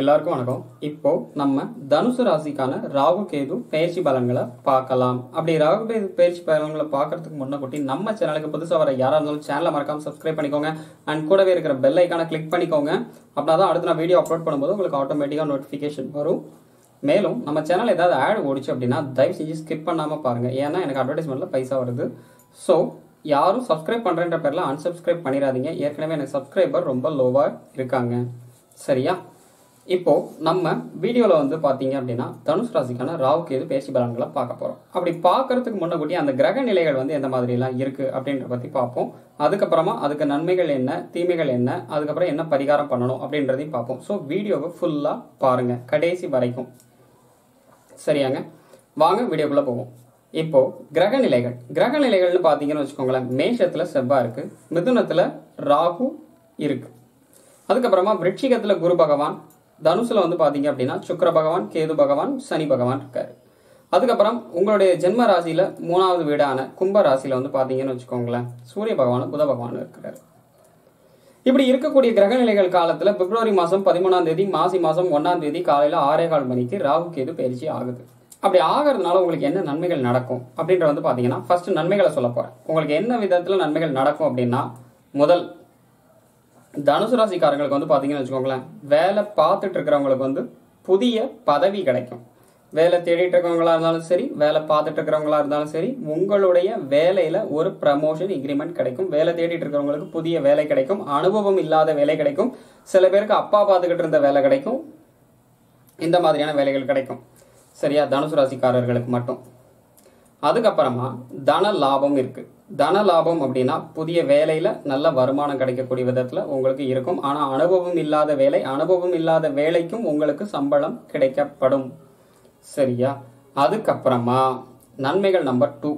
எல்லாருக்கும் வணக்கம். இப்போ நம்ம தனுசு ராசிக்கான ராகு கேது பயிற்சி பலன்களை பார்க்கலாம். அப்படி ராகு கேது பயிற்சி பலன்களை பார்க்கறதுக்கு முன்னாடி நம்ம சேனலுக்கு புதுசாக வர யாரா இருந்தாலும் சேனலை மறக்காம சப்ஸ்கிரைப் பண்ணிக்கோங்க. அண்ட் கூடவே இருக்கிற பெல் ஐக்கான கிளிக் பண்ணிக்கோங்க. அப்படின்னா அடுத்து நான் வீடியோ அப்லோட் பண்ணும்போது உங்களுக்கு ஆட்டோமேட்டிக்காக நோட்டிஃபிகேஷன் வரும். மேலும் நம்ம சேனல் ஏதாவது ஆட் ஓடிச்சு அப்படின்னா தயவு செஞ்சு ஸ்கிப் பண்ணாமல் பாருங்க. ஏன்னா எனக்கு அட்வர்டைஸ்மெண்ட்ல பைசா வருது. ஸோ யாரும் சப்ஸ்கிரைப் பண்றேன்ற பேர்ல அன்சப்ஸ்கிரைப் பண்ணிடாதீங்க. ஏற்கனவே எனக்கு சப்ஸ்கிரைபர் ரொம்ப லோவா இருக்காங்க. சரியா? இப்போ நம்ம வீடியோல வந்து பாத்தீங்க அப்படின்னா தனுசு ராசிக்கான ராகு கேது பயிற்சி பலன்களை பார்க்க போறோம். அப்படி பார்க்கறதுக்கு முன்னாடி அந்த கிரக நிலைகள் வந்து எந்த மாதிரி எல்லாம் இருக்கு அப்படின்ற பத்தி பார்ப்போம். அதுக்கப்புறமா அதுக்கு நன்மைகள் என்ன, தீமைகள் என்ன, அதுக்கப்புறம் என்ன பரிகாரம் பண்ணணும் அப்படின்றதையும் பார்ப்போம். ஸோ வீடியோவை ஃபுல்லா பாருங்க கடைசி வரைக்கும். சரியாங்க? வாங்க வீடியோக்குள்ள போவோம். இப்போ கிரக நிலைகள்னு பாத்தீங்கன்னு வச்சுக்கோங்களேன். மேஷத்துல செவ்வாய் இருக்கு, மிதுனத்துல ராகு இருக்கு, அதுக்கப்புறமா விருச்சிகத்துல குரு பகவான், தனுசுல வந்து பாத்தீங்க அப்படின்னா சுக்கிர பகவான், கேது பகவான், சனி பகவான் இருக்காரு. அதுக்கப்புறம் உங்களுடைய ஜென்ம ராசியில 3வது வீடான கும்ப ராசியில வந்து பாத்தீங்கன்னு வச்சுக்கோங்களேன் சூரிய பகவான், புத பகவான் இருக்கிறாரு. இப்படி இருக்கக்கூடிய கிரக நிலைகள் காலத்துல பிப்ரவரி மாசம் 13ஆம் தேதி, மாசி மாசம் 1ஆம் தேதி காலையில 6:15 மணிக்கு ராகு கேது பயிற்சி ஆகுது. அப்படி ஆகிறதுனால உங்களுக்கு என்ன நன்மைகள் நடக்கும் அப்படின்ற வந்து பாத்தீங்கன்னா ஃபர்ஸ்ட் நன்மைகளை சொல்ல போறேன். உங்களுக்கு என்ன விதத்துல நன்மைகள் நடக்கும் அப்படின்னா, முதல் தனுசு ராசிக்காரங்களுக்கு வந்து பாத்தீங்கன்னு வச்சுக்கோங்களேன், வேலை பார்த்துட்டு இருக்கிறவங்களுக்கு வந்து புதிய பதவி கிடைக்கும். வேலை தேடிட்டு இருக்கிறவங்களா இருந்தாலும் சரி, வேலை பார்த்துட்டு இருக்கிறவங்களா இருந்தாலும் சரி, உங்களுடைய வேலையில ஒரு ப்ரமோஷன் இன்கிரிமெண்ட் கிடைக்கும். வேலை தேடிட்டு இருக்கிறவங்களுக்கு புதிய வேலை கிடைக்கும். அனுபவம் இல்லாத வேலை கிடைக்கும். சில பேருக்கு அப்பா பார்த்துக்கிட்டு இருந்த வேலை கிடைக்கும். இந்த மாதிரியான வேலைகள் கிடைக்கும். சரியா? தனுசு ராசிக்காரர்களுக்கு மட்டும். அதுக்கப்புறமா தன லாபம் இருக்கு. தன லாபம் அப்படின்னா புதிய வேலையில நல்ல வருமானம் கிடைக்கக்கூடிய விதத்துல உங்களுக்கு இருக்கும். ஆனா அனுபவம் இல்லாத வேலை, அனுபவம் இல்லாத வேலைக்கும் உங்களுக்கு சம்பளம் கிடைக்கப்படும். சரியா? அதுக்கப்புறமா நன்மைகள் நம்பர் 2,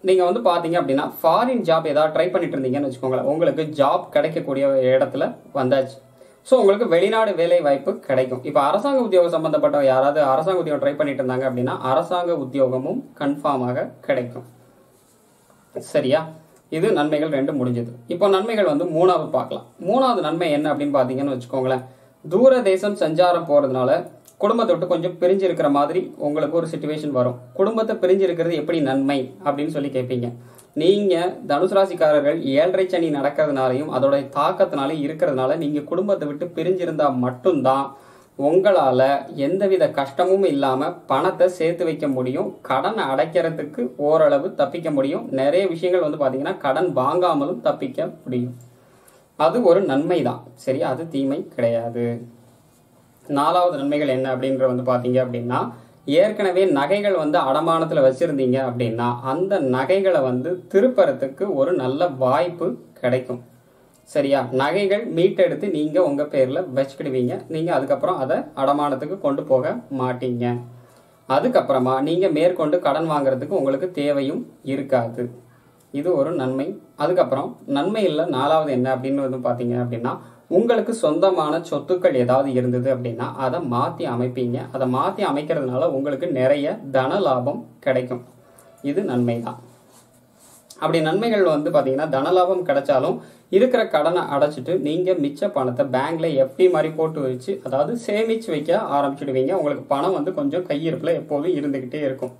நீங்க வந்து பாத்தீங்க அப்படின்னா ஃபாரின் ஜாப் ஏதாவது ட்ரை பண்ணிட்டு இருந்தீங்கன்னு வச்சுக்கோங்களேன், உங்களுக்கு ஜாப் கிடைக்கக்கூடிய இடத்துல வந்தாச்சு. ஸோ உங்களுக்கு வெளிநாடு வேலை வாய்ப்பு கிடைக்கும். இப்போ அரசாங்க உத்தியோகம் சம்பந்தப்பட்ட யாராவது அரசாங்க உத்தியோகம் ட்ரை பண்ணிட்டு இருந்தாங்க அப்படின்னா அரசாங்க உத்தியோகமும் கன்ஃபார்மாக கிடைக்கும். சரியா? இது நன்மைகள் 2 முடிஞ்சது. இப்போ நன்மைகள் வந்து 3வது பார்க்கலாம். 3வது நன்மை என்ன அப்படின்னு பாத்தீங்கன்னு வச்சுக்கோங்களேன், தூர தேசம் சஞ்சாரம் போறதுனால குடும்பத்தை விட்டு கொஞ்சம் பிரிஞ்சு இருக்கிற மாதிரி உங்களுக்கு ஒரு சிச்சுவேஷன் வரும். குடும்பத்தை பிரிஞ்சு இருக்கிறது எப்படி நன்மை அப்படின்னு சொல்லி கேட்பீங்க. நீங்க தனுசு ராசிக்காரர்கள் 7.5 சனி நடக்கிறதுனாலையும் அதோட தாக்கத்தினால இருக்கிறதுனால நீங்க குடும்பத்தை விட்டு பிரிஞ்சிருந்தா மட்டும்தான் உங்களால எந்தவித கஷ்டமும் இல்லாம பணத்தை சேர்த்து வைக்க முடியும். கடன் அடைக்கிறதுக்கு ஓரளவு தப்பிக்க முடியும். நிறைய விஷயங்கள் வந்து பாத்தீங்கன்னா கடன் வாங்காமலும் தப்பிக்க முடியும். அது ஒரு நன்மை தான். சரி, அது தீமை கிடையாது. 4வது நன்மைகள் என்ன அப்படின்ற வந்து பாத்தீங்க அப்படின்னா, ஏற்கனவே நகைகள் வந்து அடமானத்துல வச்சிருந்தீங்க அப்படின்னா அந்த நகைகளை வந்து திருப்பறதுக்கு ஒரு நல்ல வாய்ப்பு கிடைக்கும். சரியா? நகைகள் மீட்டெடுத்து நீங்க உங்க பேர்ல வச்சுக்கிடுவீங்க. நீங்க அதுக்கப்புறம் அதை அடமானத்துக்கு கொண்டு போக மாட்டீங்க. அதுக்கப்புறமா நீங்க மேற்கொண்டு கடன் வாங்குறதுக்கு உங்களுக்கு தேவையும் இருக்காது. இது ஒரு நன்மை. அதுக்கப்புறம் நன்மை இல்லை 4வது என்ன அப்படின்னு வந்து பாத்தீங்க அப்படின்னா, உங்களுக்கு சொந்தமான சொத்துக்கள் ஏதாவது இருந்தது அப்படின்னா அதை மாத்தி அமைப்பீங்க. அதை மாத்தி அமைக்கிறதுனால உங்களுக்கு நிறைய தன லாபம் கிடைக்கும். இது நன்மை தான். அப்படி நன்மைகள் வந்து பாத்தீங்கன்னா தன லாபம் கிடைச்சாலும் இருக்கிற கடனை அடைச்சிட்டு நீங்க மிச்ச பணத்தை பேங்க்ல எஃப்டி மாதிரி போட்டு வச்சு, அதாவது சேமிச்சு வைக்க ஆரம்பிச்சிடுவீங்க. உங்களுக்கு பணம் வந்து கொஞ்சம் கையிருப்புல எப்போதும் இருந்துகிட்டே இருக்கும்.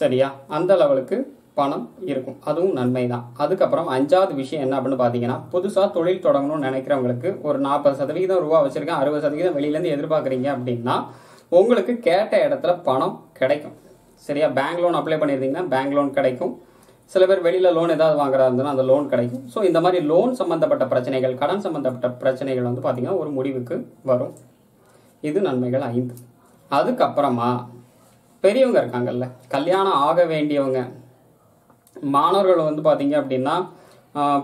சரியா? அந்த லெவலுக்கு பணம் இருக்கும். அதுவும் நன்மை தான். அதுக்கப்புறம் 5வது விஷயம் என்ன அப்படின்னு பாத்தீங்கன்னா, புதுசா தொழில் தொடங்கணும்னு நினைக்கிறவங்களுக்கு ஒரு 40% ரூபா வச்சிருக்கேன், 60% வெளியில இருந்து எதிர்பார்க்குறீங்க அப்படின்னா உங்களுக்கு கேட்ட இடத்துல பணம் கிடைக்கும். சரியா? பேங்க் லோன் அப்ளை பண்ணியிருந்தீங்கன்னா பேங்க் லோன் கிடைக்கும். சில பேர் வெளியில லோன் ஏதாவது வாங்குறா இருந்தாலும் அந்த லோன் கிடைக்கும். ஸோ இந்த மாதிரி லோன் சம்பந்தப்பட்ட பிரச்சனைகள், கடன் சம்பந்தப்பட்ட பிரச்சனைகள் வந்து பாத்தீங்கன்னா ஒரு முடிவுக்கு வரும். இது நன்மைகள் 5. அதுக்கப்புறமா பெரியவங்க இருக்காங்கல்ல, கல்யாணம் ஆக வேண்டியவங்க, மாணவர்கள் வந்து பாத்தீங்க அப்படின்னா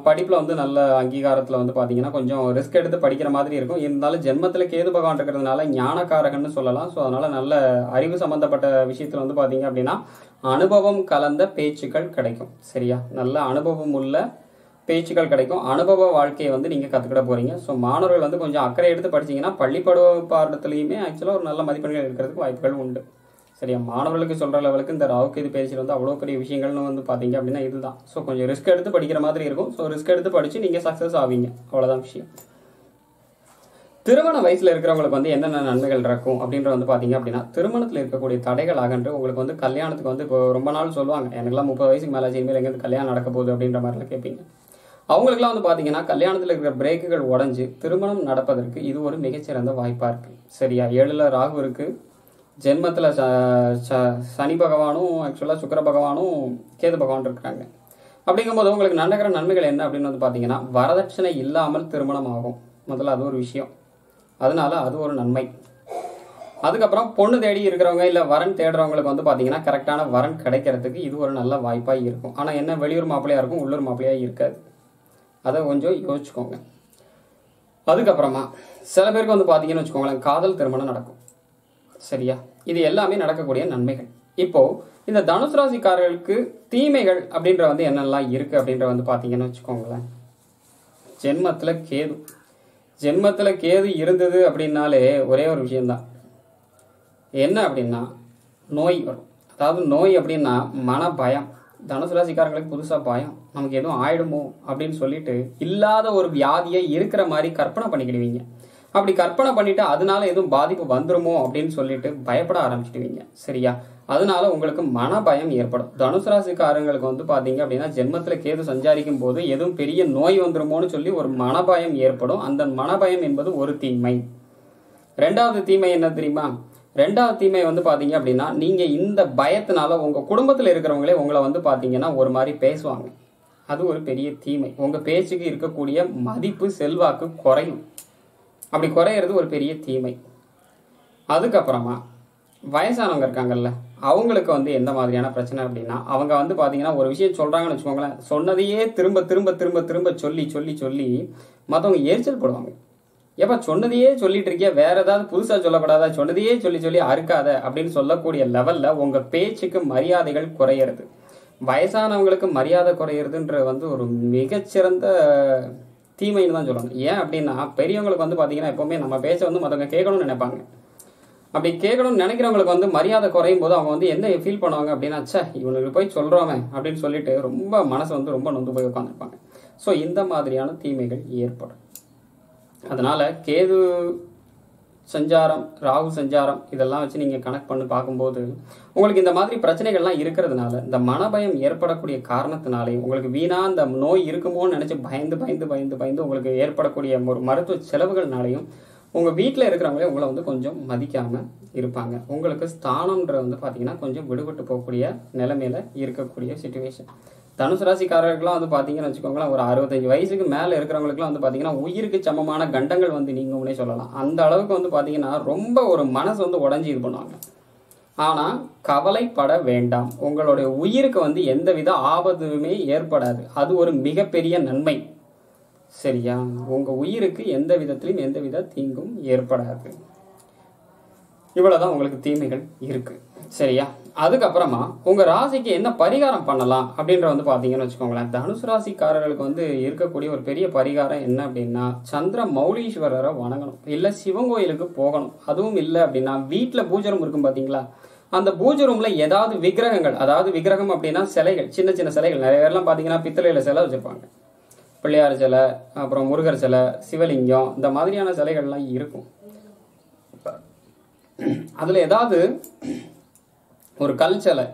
படிப்புல வந்து நல்ல அங்கீகாரத்துல வந்து பாத்தீங்கன்னா கொஞ்சம் ரிஸ்க் எடுத்து படிக்கிற மாதிரி இருக்கும். இருந்தாலும் ஜென்மத்துல கேது பகவான் இருக்கிறதுனால ஞானக்காரகன்னு சொல்லலாம். ஸோ அதனால நல்ல அறிவு சம்பந்தப்பட்ட விஷயத்துல வந்து பாத்தீங்க அப்படின்னா அனுபவம் கலந்த பேச்சுக்கள் கிடைக்கும். சரியா? நல்ல அனுபவம் உள்ள பேச்சுக்கள் கிடைக்கும். அனுபவ வாழ்க்கையை வந்து நீங்க கத்துக்கிட போறீங்க. ஸோ மாணவர்கள் வந்து கொஞ்சம் அக்கறை எடுத்து படிச்சீங்கன்னா பள்ளிப்பருவ பாடத்துலயுமே ஆக்சுவலா ஒரு நல்ல மதிப்பெண்கள் இருக்கிறதுக்கு வாய்ப்புகள் உண்டு. சரியா? மாணவர்களுக்கு சொல்ற லெவலுக்கு இந்த ராகு கேது பயிற்சியில் வந்து அவ்வளோ பெரிய விஷயங்கள்னு வந்து பாத்தீங்க அப்படின்னா இதுதான். ஸோ கொஞ்சம் ரிஸ்க் எடுத்து படிக்கிற மாதிரி இருக்கும். ஸோ ரிஸ்க் எடுத்து படிச்சு நீங்க சக்சஸ் ஆவீங்க. அவ்வளவுதான் விஷயம். திருமண வயசுல இருக்கிறவங்களுக்கு வந்து என்னென்ன நன்மைகள் இருக்கும் அப்படின்ற வந்து பாத்தீங்க அப்படின்னா, திருமணத்தில் இருக்கக்கூடிய தடைகள் அகன்று உங்களுக்கு வந்து கல்யாணத்துக்கு வந்து இப்போ ரொம்ப நாள் சொல்லுவாங்க, எனக்குலாம் 30 வயசுக்கு மேலே இனிமேல் எங்கேருந்து கல்யாணம் நடக்க போகுது அப்படின்ற மாதிரிலாம் கேட்பீங்க. அவங்களுக்குலாம் வந்து பார்த்தீங்கன்னா கல்யாணத்தில் இருக்கிற பிரேக்குகள் உடஞ்சி திருமணம் நடப்பதற்கு இது ஒரு மிகச்சிறந்த வாய்ப்பாக இருக்குது. சரியா, 7ல் ராகு இருக்குது, ஜென்மத்தில் சனி பகவானும் ஆக்சுவலாக சுக்கிர பகவானும் கேது பகவான் இருக்கிறாங்க. அப்படிங்கும்போது உங்களுக்கு நடக்கிற நன்மைகள் என்ன அப்படின்னு வந்து பார்த்தீங்கன்னா, வரதட்சணை இல்லாமல் திருமணம் ஆகும். முதல்ல அது ஒரு விஷயம், அதனால அது ஒரு நன்மை. அதுக்கப்புறம் பொண்ணு தேடி இருக்கிறவங்க இல்லை வரன் தேடுறவங்களுக்கு வந்து பார்த்தீங்கன்னா கரெக்டான வரன் கிடைக்கிறதுக்கு இது ஒரு நல்ல வாய்ப்பாக இருக்கும். ஆனால் என்ன, வெளியூர் மாப்பிள்ளையாக இருக்கும், உள்ளூர் மாப்பிள்ளையாக இருக்காது. அதை கொஞ்சம் யோசிச்சுக்கோங்க. அதுக்கப்புறமா சில பேருக்கு வந்து பார்த்தீங்கன்னு வச்சுக்கோங்களேன், காதல் திருமணம் நடக்கும். சரியா, இது எல்லாமே நடக்கக்கூடிய நன்மைகள். இப்போ இந்த தனுசு ராசிக்காரர்களுக்கு தீமைகள் அப்படின்ற வந்து என்னெல்லாம் இருக்கு அப்படின்ற வந்து பார்த்தீங்கன்னு வச்சுக்கோங்களேன், ஜென்மத்தில் கேது இருந்தது அப்படின்னாலே ஒரே ஒரு விஷயம்தான், என்ன அப்படின்னா நோய் வரும். அதாவது நோய் அப்படின்னா மன பயம். தனுசு ராசிக்காரங்களுக்கு புதுசாக பயம், நமக்கு எதுவும் ஆயிடுமோ அப்படின்னு சொல்லிட்டு இல்லாத ஒரு வியாதியை இருக்கிற மாதிரி கற்பனை பண்ணிக்கிடுவீங்க. அப்படி கற்பனை பண்ணிட்டு அதனால எதுவும் பாதிப்பு வந்துருமோ அப்படின்னு சொல்லிட்டு பயப்பட ஆரம்பிச்சிடுவீங்க. சரியா, அதனால உங்களுக்கு மன பயம் ஏற்படும். தனுசு ராசிக்காரங்களுக்கு வந்து பார்த்தீங்க அப்படின்னா ஜென்மத்தில் கேது சஞ்சாரிக்கும் போது எதுவும் பெரிய நோய் வந்துருமோன்னு சொல்லி ஒரு மனபயம் ஏற்படும். அந்த மனபயம் என்பது ஒரு தீமை. ரெண்டாவது தீமை என்ன தெரியுமா? ரெண்டாவது தீமை வந்து பார்த்தீங்க அப்படின்னா, நீங்கள் இந்த பயத்தினால உங்கள் குடும்பத்தில் இருக்கிறவங்களே உங்களை வந்து பார்த்தீங்கன்னா ஒரு மாதிரி பேசுவாங்க. அது ஒரு பெரிய தீமை. உங்கள் பேச்சுக்கு இருக்கக்கூடிய மதிப்பு செல்வாக்கு குறையும். அப்படி குறையிறது ஒரு பெரிய தீமை. அதுக்கப்புறமா வயசானவங்க இருக்காங்கல்ல, அவங்களுக்கு வந்து எந்த மாதிரியான பிரச்சனை அப்படின்னா, அவங்க வந்து பார்த்தீங்கன்னா ஒரு விஷயம் சொல்கிறாங்கன்னு வச்சுக்கோங்களேன், சொன்னதையே திரும்ப திரும்ப திரும்ப திரும்ப சொல்லி சொல்லி சொல்லி மற்றவங்க எரிச்சல் போடுவாங்க. எப்போ சொன்னதையே சொல்லிட்டு இருக்கியா, வேற ஏதாவது புதுசாக சொல்லக்கூடாதா, சொன்னதையே சொல்லி சொல்லி அறுக்காத அப்படின்னு சொல்லக்கூடிய லெவலில் உங்கள் பேச்சுக்கு மரியாதைகள் குறையிறது. வயசானவங்களுக்கு மரியாதை குறையிறதுன்ற வந்து ஒரு மிகச்சிறந்த தீமைன்னு தான் சொல்லணும். ஏன் அப்படின்னா, பெரியவங்களுக்கு வந்து பார்த்தீங்கன்னா எப்போவுமே நம்ம பேச்ச வந்து மற்றவங்க கேட்கணும்னு நினைப்பாங்க. அப்படி கேட்கணும்னு நினைக்கிறவங்களுக்கு வந்து மரியாதை குறையும் போது அவங்க வந்து என்ன ஃபீல் பண்ணுவாங்க அப்படின்னா, சே இவனுக்கு போய் சொல்கிறோமே அப்படின்னு சொல்லிட்டு ரொம்ப மனசு வந்து ரொம்ப நொந்து போய் உட்காந்துருப்பாங்க. ஸோ இந்த மாதிரியான தீமைகள் ஏற்படும். அதனால கேது சஞ்சாரம், ராகு சஞ்சாரம் இதெல்லாம் வச்சு நீங்கள் கனெக்ட் பண்ணி பார்க்கும்போது உங்களுக்கு இந்த மாதிரி பிரச்சனைகள்லாம் இருக்கிறதுனால, இந்த மனபயம் ஏற்படக்கூடிய காரணத்தினாலே உங்களுக்கு வீணா இந்த நோய் இருக்குமோன்னு நினச்சி பயந்து பயந்து பயந்து பயந்து உங்களுக்கு ஏற்படக்கூடிய ஒரு மருத்துவ செலவுகள்னாலையும் உங்கள் வீட்டில் இருக்கிறவங்களே உங்களை வந்து கொஞ்சம் மதிக்காமல் இருப்பாங்க. உங்களுக்கு ஸ்தானம்ன்ற வந்து பார்த்தீங்கன்னா கொஞ்சம் விடுபட்டு போகக்கூடிய நிலைமையில இருக்கக்கூடிய சிச்சுவேஷன். தனுசு ராசிக்காரர்கள்லாம் வந்து பார்த்தீங்கன்னு வச்சுக்கோங்களேன், ஒரு 65 வயசுக்கு மேலே இருக்கிறவங்களுக்குலாம் வந்து பார்த்தீங்கன்னா உயிருக்கு சமமான கண்டங்கள் வந்து நீங்கும்னே சொல்லலாம். அந்த அளவுக்கு வந்து பார்த்தீங்கன்னா ரொம்ப ஒரு மனசு வந்து உடஞ்சி இது பண்ணுவாங்க. ஆனால் கவலைப்பட வேண்டாம், உங்களுடைய உயிருக்கு வந்து எந்தவித ஆபத்துமே ஏற்படாது. அது ஒரு மிகப்பெரிய நன்மை. சரியா, உங்கள் உயிருக்கு எந்த விதத்திலும் எந்தவித தீங்கும் ஏற்படாது. இவ்வளவுதான் உங்களுக்கு தீமைகள் இருக்கு. சரியா, அதுக்கப்புறமா உங்க ராசிக்கு என்ன பரிகாரம் பண்ணலாம் அப்படின்ற வந்து பாத்தீங்கன்னு வச்சுக்கோங்களேன், தனுசு ராசிக்காரர்களுக்கு வந்து இருக்கக்கூடிய ஒரு பெரிய பரிகாரம் என்ன அப்படின்னா, சந்திர மௌலீஸ்வரரை வணங்கணும், இல்ல சிவன் கோயிலுக்கு போகணும். அதுவும் இல்லை அப்படின்னா வீட்டுல பூஜை ரூம் இருக்கும் பாத்தீங்களா, அந்த பூஜை ரூம்ல ஏதாவது விக்கிரகங்கள், அதாவது விக்கிரகம் அப்படின்னா சிலைகள், சின்ன சின்ன சிலைகள், நிறைய பேர்லாம் பாத்தீங்கன்னா பித்தளையில சிலை வச்சிருப்பாங்க, பிள்ளையார் சிலை, அப்புறம் முருகர் சிலை, சிவலிங்கம், இந்த மாதிரியான சிலைகள்லாம் இருக்கும். அதுல ஏதாவது ஒரு கல் சிலை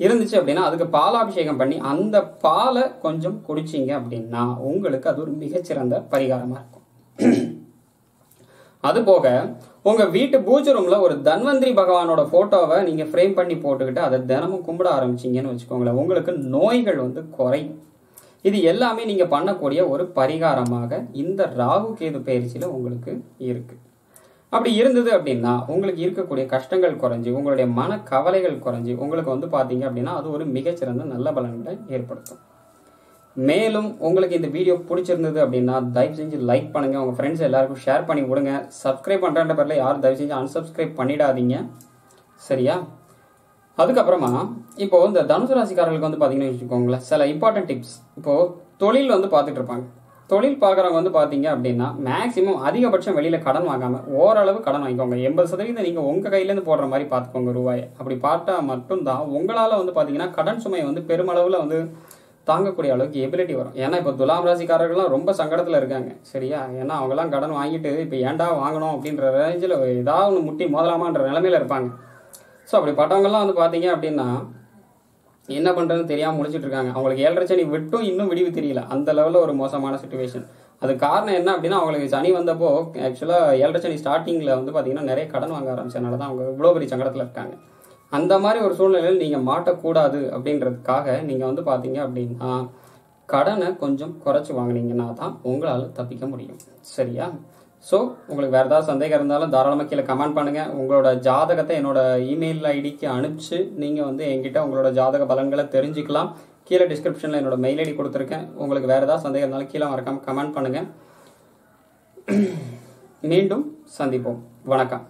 இருந்துச்சு அப்படின்னா அதுக்கு பாலாபிஷேகம் பண்ணி அந்த பாலை கொஞ்சம் குடிச்சிங்க அப்படின்னா உங்களுக்கு அது ஒரு மிகச்சிறந்த பரிகாரமா இருக்கும். அது போக உங்க வீட்டு பூஜை ரூம்ல ஒரு தன்வந்திரி பகவானோட போட்டோவை நீங்க ஃப்ரேம் பண்ணி போட்டுக்கிட்டு அதை தினமும் கும்பிட ஆரம்பிச்சிங்கன்னு வச்சுக்கோங்களேன், உங்களுக்கு நோய்கள் வந்து குறையும். இது எல்லாமே நீங்க பண்ணக்கூடிய ஒரு பரிகாரமாக இந்த ராகு கேது பயிற்சியில உங்களுக்கு இருக்கு. அப்படி இருந்தது அப்படின்னா உங்களுக்கு இருக்கக்கூடிய கஷ்டங்கள் குறைஞ்சி, உங்களுடைய மன கவலைகள் குறைஞ்சி, உங்களுக்கு வந்து பார்த்தீங்க அப்படின்னா அது ஒரு மிகச்சிறந்த நல்ல பலன்களை ஏற்படுத்தும். மேலும் உங்களுக்கு இந்த வீடியோ பிடிச்சிருந்தது அப்படின்னா தயவு செஞ்சு லைக் பண்ணுங்க, உங்க ஃப்ரெண்ட்ஸ் எல்லாருக்கும் ஷேர் பண்ணி விடுங்க. சப்ஸ்கிரைப் பண்றேன்ற பேர்ல யாரும் தயவு செஞ்சு அன்சப்ஸ்கிரைப் பண்ணிடாதீங்க. சரியா, அதுக்கப்புறமா இப்போ இந்த தனுசு ராசிக்காரர்களுக்கு வந்து பார்த்தீங்கன்னு வச்சுக்கோங்களேன், சில இம்பார்ட்டன்ட் டிப்ஸ். இப்போ தொழில் வந்து பார்த்துட்டு இருப்பாங்க, தொழில் பார்க்குறவங்க வந்து பார்த்தீங்க அப்படின்னா மேக்ஸிமம் அதிகபட்சம் வெளியில் கடன் வாங்காமல் ஓரளவு கடன் வாங்கிக்கோங்க. 80% நீங்கள் உங்கள் கையிலேருந்து போடுற மாதிரி பார்த்துக்கோங்க ரூபாயை. அப்படி பார்த்தா மட்டும்தான் உங்களால் வந்து பார்த்தீங்கன்னா கடன் சுமையை வந்து பெருமளவில் வந்து தாங்கக்கூடிய அளவுக்கு எபிலிட்டி வரும். ஏன்னா இப்போ துலாம் ராசிக்காரர்கள்லாம் ரொம்ப சங்கடத்தில் இருக்காங்க சரியா. ஏன்னா அவங்கெல்லாம் கடன் வாங்கிட்டு இப்போ ஏன்டா வாங்கணும் அப்படின்ற ரேஞ்சில் ஏதாவது ஒன்று முட்டி மோதலாமான்ற நிலைமையில இருப்பாங்க. ஸோ அப்படிப்பட்டவங்கெல்லாம் வந்து பார்த்தீங்க அப்படின்னா என்ன பண்ணுறதுன்னு தெரியாமல் முடிச்சுட்டு இருக்காங்க. அவங்களுக்கு 7.5 சனி விட்டும் இன்னும் விடிவு தெரியல, அந்த லெவலில் ஒரு மோசமான சுச்சுவேஷன். அது காரணம் என்ன அப்படின்னா அவங்களுக்கு சனி வந்தப்போ ஆக்சுவலாக 7.5 சனி ஸ்டார்டிங்கில் வந்து பார்த்தீங்கன்னா நிறைய கடன் வாங்க ஆரம்பிச்சதுனால தான் அவங்க இவ்வளோ பெரிய சங்கடத்தில் இருக்காங்க. அந்த மாதிரி ஒரு சூழ்நிலையில் நீங்கள் மாட்டக்கூடாது அப்படின்றதுக்காக நீங்கள் வந்து பார்த்தீங்க அப்படின்னா கடனை கொஞ்சம் குறைச்சி வாங்கினீங்கன்னா தான் உங்களால் தப்பிக்க முடியும் சரியா. ஸோ உங்களுக்கு வேறு ஏதாவது சந்தேகம் இருந்தாலும் தாராளமாக கீழே கமெண்ட் பண்ணுங்கள். உங்களோட ஜாதகத்தை என்னோட இமெயில் ஐடிக்கு அனுப்பிச்சு நீங்கள் வந்து என்கிட்ட உங்களோட ஜாதக பலன்களை தெரிஞ்சுக்கலாம். கீழே டிஸ்கிரிப்ஷனில் என்னோட மெயில் ஐடி கொடுத்துருக்கேன். உங்களுக்கு வேறு ஏதாவது சந்தேகம் இருந்தாலும் கீழே மறக்காமல் கமெண்ட் பண்ணுங்கள். மீண்டும் சந்திப்போம். வணக்கம்.